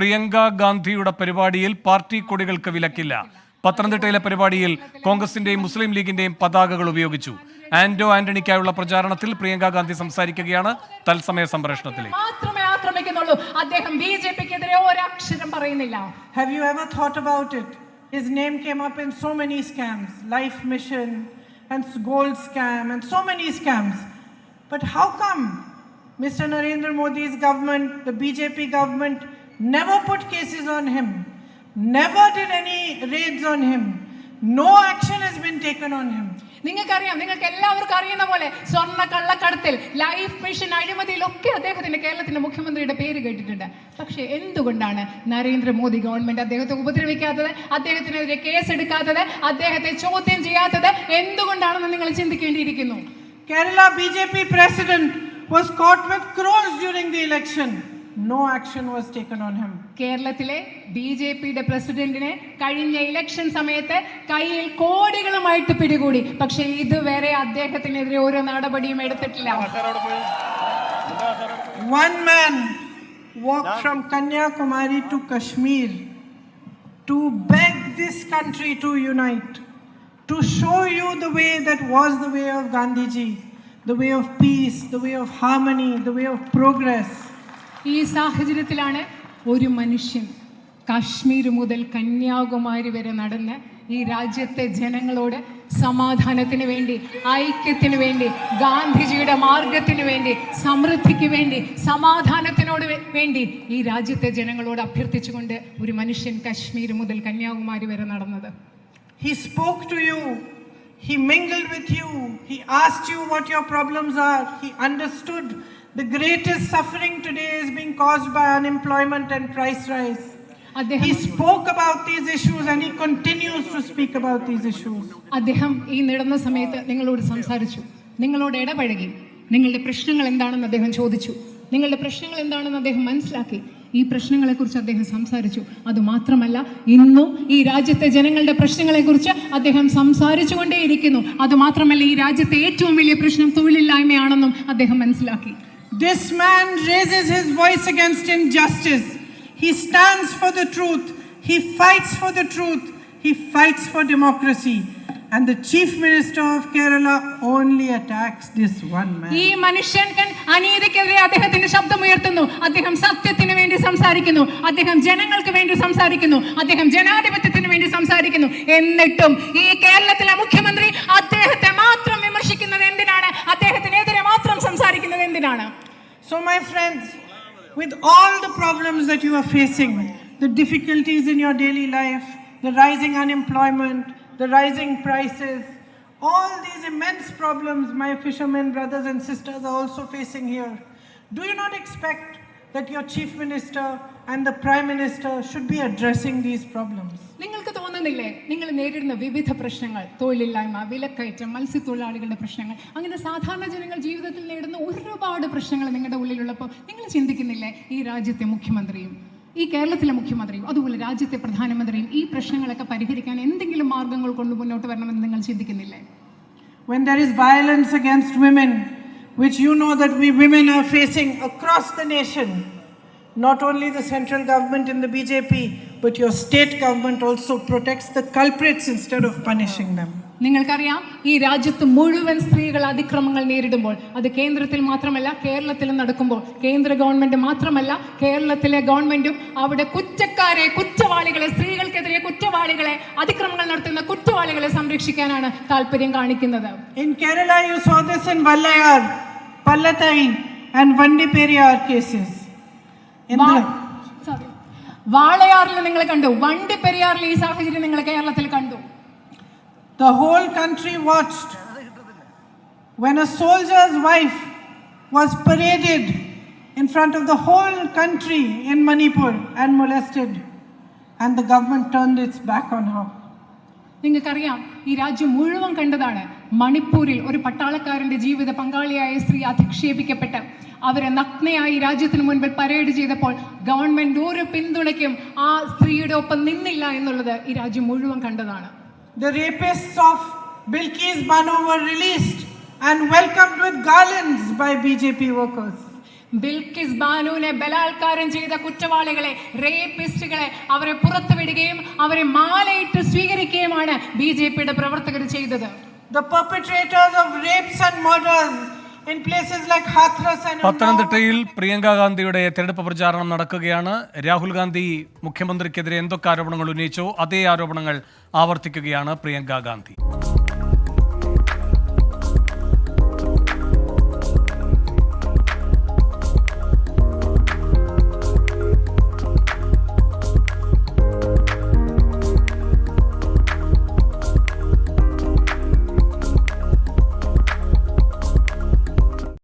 പ്രിയങ്ക ഗാന്ധിയുടെ പരിപാടിയിൽ പാർട്ടി കൊടികൾക്ക് വിലക്കില്ല. പത്തനംതിട്ടയിലെ പരിപാടിയിൽ കോൺഗ്രസിന്റെയും മുസ്ലിം ലീഗിന്റെയും പതാകകൾ ഉപയോഗിച്ചു. ആന്റോ ആന്റണിക്കായുള്ള പ്രചാരണത്തിൽ പ്രിയങ്ക ഗാന്ധി സംസാരിക്കുകയാണ്. തത്സമയ സംപ്രേഷണത്തിലേക്ക് Have you ever thought about it? His name came up in so many scams, Life Mission and Gold Scam and so many scams. But how come Mr. Narendra Modi's government, the BJP government, never put cases on him, never did any raids on him, no action has been taken on him? നിങ്ങൾക്കറിയാം, നിങ്ങൾക്ക് എല്ലാവർക്കും അറിയുന്ന പോലെ സ്വർണ്ണ കള്ളക്കടത്തിൽ, life mission അഴിമതിയിലൊക്കെ അദ്ദേഹത്തിന്റെ കേരളത്തിന്റെ മുഖ്യമന്ത്രിയുടെ പേര് കേട്ടിട്ടുണ്ട്. പക്ഷെ എന്തുകൊണ്ടാണ് നരേന്ദ്രമോദി ഗവൺമെന്റ് അദ്ദേഹത്തെ ഉപദ്രവിക്കാത്തത്, അദ്ദേഹത്തിനെതിരെ കേസ് എടുക്കാത്തത്, അദ്ദേഹത്തെ ചോദ്യം ചെയ്യാത്തത് എന്തുകൊണ്ടാണെന്ന് നിങ്ങൾ ചിന്തിക്കേണ്ടിയിരിക്കുന്നു. Kerala BJP president was caught with crores during the election. No action was taken on him. കേരളത്തിലെ ബിജെപിയുടെ പ്രസിഡന്റിനെ കഴിഞ്ഞ ഇലക്ഷൻ സമയത്ത് കയ്യിൽ കോടികളുമായിട്ട് പിടികൂടി. പക്ഷേ ഇതുവരെ അദ്ദേഹത്തിനെതിരെ ഒരു നടപടിയും എടുത്തിട്ടില്ല. One man walked from Kanyakumari to Kashmir to beg this country to unite, to show you the way that was the way of Gandhiji, the way of peace, the way of harmony, the way of progress. ഈ സാഹചര്യത്തിലാണ് ഒരു മനുഷ്യൻ കാശ്മീർ മുതൽ കന്യാകുമാരി വരെ നടന്ന് ഈ രാജ്യത്തെ ജനങ്ങളോട് സമാധാനത്തിന് വേണ്ടി, ഐക്യത്തിന് വേണ്ടി, ഗാന്ധിജിയുടെ മാർഗത്തിന് വേണ്ടി, സമൃദ്ധിക്ക് വേണ്ടി, സമാധാനത്തിനോട് വേണ്ടി ഈ രാജ്യത്തെ ജനങ്ങളോട് അഭ്യർത്ഥിച്ചുകൊണ്ട് ഒരു മനുഷ്യൻ കാശ്മീർ മുതൽ കന്യാകുമാരി വരെ നടന്നത്. He spoke to you, he mingled with you, he asked you what your problems are, he understood the greatest suffering today is being caused by unemployment and price rise. He spoke about these issues and he continues to speak about these issues. അദ്ദേഹം ഈ നടന്ന സമയത്ത് നിങ്ങളോട് സംസാരിച്ചു, നിങ്ങളോട് ഇടപഴകി, നിങ്ങളുടെ പ്രശ്നങ്ങൾ എന്താണെന്ന് അദ്ദേഹം ചോദിച്ചു, നിങ്ങളുടെ പ്രശ്നങ്ങൾ എന്താണെന്ന് അദ്ദേഹം മനസ്സിലാക്കി. ഈ പ്രശ്നങ്ങളെക്കുറിച്ച് അദ്ദേഹം സംസാരിച്ചു. അതുമാത്രമല്ല, ഇന്നും ഈ രാജ്യത്തെ ജനങ്ങളുടെ പ്രശ്നങ്ങളെക്കുറിച്ച് അദ്ദേഹം സംസാരിച്ചു കൊണ്ടേയിരിക്കുന്നു. അതുമാത്രമല്ല, ഈ രാജ്യത്തെ ഏറ്റവും വലിയ പ്രശ്നം തൊഴിലില്ലായ്മയാണെന്നും അദ്ദേഹം മനസ്സിലാക്കി. This man raises his voice against injustice. He stands for the truth. He fights for the truth. He fights for democracy. And the Chief Minister of Kerala only attacks this one man. ഈ മനുഷ്യൻ അനീതിക്കെതിരെ അദ്ദേഹത്തിന്റെ ശബ്ദമുയർത്തുന്നു. അദ്ദേഹം സത്യത്തിന് വേണ്ടി സംസാരിക്കുന്നു. അദ്ദേഹം ജനങ്ങൾക്ക് വേണ്ടി സംസാരിക്കുന്നു. അദ്ദേഹം ജനാധിപത്യത്തിന് വേണ്ടി സംസാരിക്കുന്നു. എന്നിട്ടും ഈ കേരളത്തിലെ മുഖ്യമന്ത്രി അദ്ദേഹത്തെ മാത്രം വിമർശിക്കുന്നത് എന്തിനാണ്? അദ്ദേഹത്തിനെതിരെ മാത്രം സംസാരിക്കുന്നത് എന്തിനാണ്? So my friends, with all the problems that you are facing, the difficulties in your daily life, the rising unemployment, the rising prices, all these immense problems my fishermen brothers and sisters are also facing here, do you not expect that your chief minister and the prime minister should be addressing these problems? നിങ്ങൾക്ക് തോന്നുന്നില്ലേ നിങ്ങൾ നേരിടുന്ന വിവിധ പ്രശ്നങ്ങൾ, തൊഴിലില്ലായ്മ, വിലക്കയറ്റം, മത്സ്യത്തൊഴിലാളികളുടെ പ്രശ്നങ്ങൾ, അങ്ങനെ സാധാരണ ജനങ്ങൾ ജീവിതത്തിൽ നേരിടുന്ന ഒരുപാട് പ്രശ്നങ്ങൾ നിങ്ങളുടെ ഉള്ളിലുള്ളപ്പോൾ നിങ്ങൾ ചിന്തിക്കുന്നില്ലേ ഈ രാജ്യത്തെ മുഖ്യമന്ത്രിയും ഈ കേരളത്തിലെ മുഖ്യമന്ത്രിയും അതുപോലെ രാജ്യത്തെ പ്രധാനമന്ത്രിയും ഈ പ്രശ്നങ്ങളൊക്കെ പരിഹരിക്കാൻ എന്തെങ്കിലും മാർഗങ്ങൾ കൊണ്ട് മുന്നോട്ട് വരണമെന്ന് നിങ്ങൾ ചിന്തിക്കുന്നില്ലേ? When there is violence against women, which you know that we women are facing across the nation, not only the central government in the BJP, but your state government also protects the culprits instead of punishing them. നിങ്ങൾക്കറിയാം, ഈ രാജ്യത്ത് മുഴുവൻ സ്ത്രീകൾ അതിക്രമങ്ങൾ നേരിടുമ്പോൾ, അത് കേന്ദ്രത്തിൽ മാത്രമല്ല കേരളത്തിലും നടക്കുമ്പോൾ, കേന്ദ്ര ഗവൺമെന്റ് മാത്രമല്ല കേരളത്തിലെ ഗവൺമെന്റും അവിടെ കുറ്റവാളികളെ, സ്ത്രീകൾക്കെതിരെ കുറ്റവാളികളെ, അതിക്രമങ്ങൾ നടത്തുന്ന കുറ്റവാളികളെ സംരക്ഷിക്കാനാണ് താല്പര്യം കാണിക്കുന്നത്. In Kerala you saw this in Vallayar, Pallathai and Vandiperiyar cases. വാളയാറിൽ നിങ്ങൾ കണ്ടു, വണ്ടിപ്പെരിയാറിൽ ഈ സാഹചര്യം നിങ്ങൾ കേരളത്തിൽ കണ്ടു. The whole country watched when a soldier's wife was paraded in front of the whole country in Manipur and molested, and the government turned its back on her. നിങ്ങൾക്കറിയാം, ഈ രാജ്യം മുഴുവൻ കണ്ടതാണ്. മണിപ്പൂരിൽ ഒരു പട്ടാളക്കാരന്റെ ജീവിത പങ്കാളിയായ സ്ത്രീ അധിക്ഷേപിക്കപ്പെട്ട് അവരെ നഗ്നയായി രാജ്യത്തിന് മുൻപിൽ പരേഡ് ചെയ്തപ്പോൾ ഗവൺമെന്റ് ഒരു പിന്തുണയ്ക്കും ആ സ്ത്രീയുടെ ഒപ്പം നിന്നില്ല എന്നുള്ളത് ഈ രാജ്യം മുഴുവൻ കണ്ടതാണ്. The rapists of Bilkis Bano were released and welcomed with garlands by BJP workers. Bilkis ബാനുവിനെ ബലാത്കാരം ചെയ്ത കുറ്റവാളികളെ, റേപ്പിസ്റ്റുകളെ അവരെ പുറത്തുവിടുകയും അവരെ മാലയിട്ട് സ്വീകരിക്കുകയുമാണ് BJPയുടെ പ്രവർത്തകർ ചെയ്തത്. The perpetrators of rapes and murders in places like Hathras and പത്തനംതിട്ടയിൽ പ്രിയങ്ക ഗാന്ധിയുടെ തെരഞ്ഞെടുപ്പ് പ്രചാരണം നടക്കുകയാണ്. രാഹുൽ ഗാന്ധി മുഖ്യമന്ത്രിക്കെതിരെ എന്തൊക്കെ ആരോപണങ്ങൾ ഉന്നയിച്ചോ അതേ ആരോപണങ്ങൾ ആവർത്തിക്കുകയാണ് പ്രിയങ്ക ഗാന്ധി.